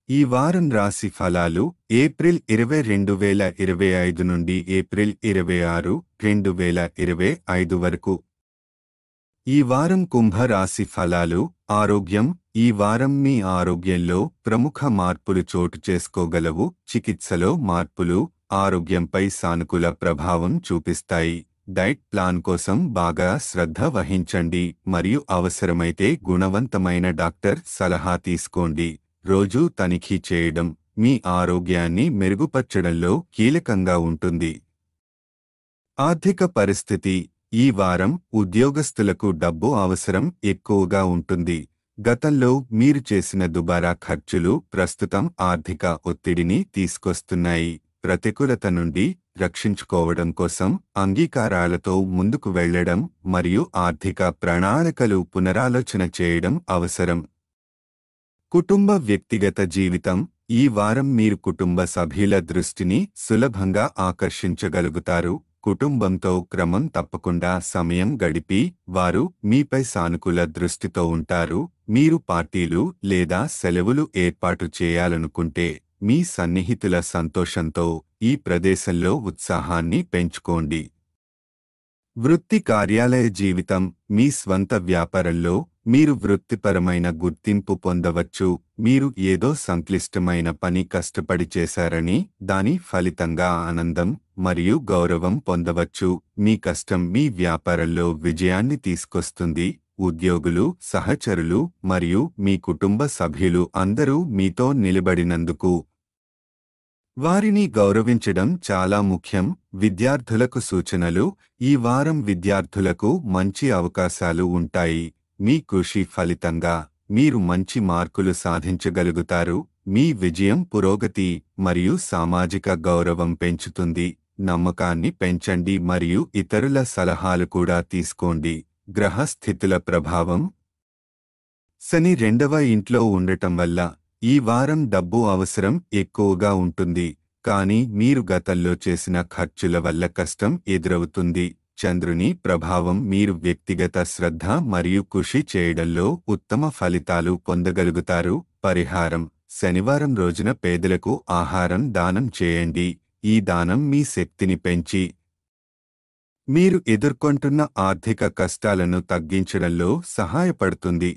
ఈ వారం రాశి ఫలాలు ఏప్రిల్ 20 2025 నుండి ఏప్రిల్ 26 2025 వరకు. ఈ వారం కుంభ రాశి ఫలాలు. ఆరోగ్యం. ఈ వారం మీ ఆరోగ్యంలో ప్రముఖ మార్పులు చోటు చేసుకోగలవు. చికిత్సలో మార్పులు ఆరోగ్యంపై సానుకూల ప్రభావం చూపిస్తాయి. డైట్ ప్లాన్ కోసం బాగా శ్రద్ధ వహించండి మరియు అవసరమైతే గుణవంతమైన డాక్టర్ సలహా తీసుకోండి. రోజూ తనిఖీ చేయడం మీ ఆరోగ్యాన్ని మెరుగుపరచడంలో కీలకంగా ఉంటుంది. ఆర్థిక పరిస్థితి. ఈ వారం ఉద్యోగస్తులకు డబ్బు అవసరం ఎక్కువగా ఉంటుంది. గతంలో మీరు చేసిన దుబారా ఖర్చులు ప్రస్తుతం ఆర్థిక ఒత్తిడిని తీసుకొస్తున్నాయి. ప్రతికూలత నుండి రక్షించుకోవడం కోసం అంగీకారాలతో ముందుకు వెళ్లడం మరియు ఆర్థిక ప్రణాళికలు పునరాలోచన చేయడం అవసరం. కుటుంబ వ్యక్తిగత జీవితం. ఈ వారం మీరు కుటుంబ సభ్యుల దృష్టిని సులభంగా ఆకర్షించగలుగుతారు. కుటుంబంతో క్రమం తప్పకుండా సమయం గడిపి వారు మీపై సానుకూల దృష్టితో ఉంటారు. మీరు పార్టీలు లేదా సెలవులు ఏర్పాటు చేయాలనుకుంటే మీ సన్నిహితుల సంతోషంతో ఈ ప్రదేశంలో ఉత్సాహాన్ని పెంచుకోండి. వృత్తి కార్యాలయ జీవితం. మీ స్వంత వ్యాపారంలో మీరు వృత్తిపరమైన గుర్తింపు పొందవచ్చు. మీరు ఏదో సంక్లిష్టమైన పని కష్టపడి చేశారని దాని ఫలితంగా ఆనందం మరియు గౌరవం పొందవచ్చు. మీ కష్టం మీ వ్యాపారంలో విజయాన్ని తీసుకొస్తుంది. ఉద్యోగులు, సహచరులు మరియు మీ కుటుంబ సభ్యులు అందరూ మీతో నిలబడినందుకు వారిని గౌరవించడం చాలా ముఖ్యం. విద్యార్థులకు సూచనలు. ఈ వారం విద్యార్థులకు మంచి అవకాశాలు ఉంటాయి. మీ కృషి ఫలితంగా మీరు మంచి మార్కులు సాధించగలుగుతారు. మీ విజయం పురోగతి మరియు సామాజిక గౌరవం పెంచుతుంది. నమ్మకాన్ని పెంచండి మరియు ఇతరుల సలహాలు కూడా తీసుకోండి. గ్రహ స్థితుల ప్రభావం. శని 2వ ఇంట్లో ఉండటం వల్ల ఈ వారం డబ్బు అవసరం ఎక్కువగా ఉంటుంది. కానీ మీరు గతంలో చేసిన ఖర్చుల వల్ల కష్టం ఎదురవుతుంది. చంద్రుని ప్రభావం. మీరు వ్యక్తిగత శ్రద్ధ మరియు కృషి చేయడంలో ఉత్తమ ఫలితాలు పొందగలుగుతారు. పరిహారం. శనివారం రోజున పేదలకు ఆహారం దానం చేయండి. ఈ దానం మీ శక్తిని పెంచి మీరు ఎదుర్కొంటున్న ఆర్థిక కష్టాలను తగ్గించడంలో సహాయపడుతుంది.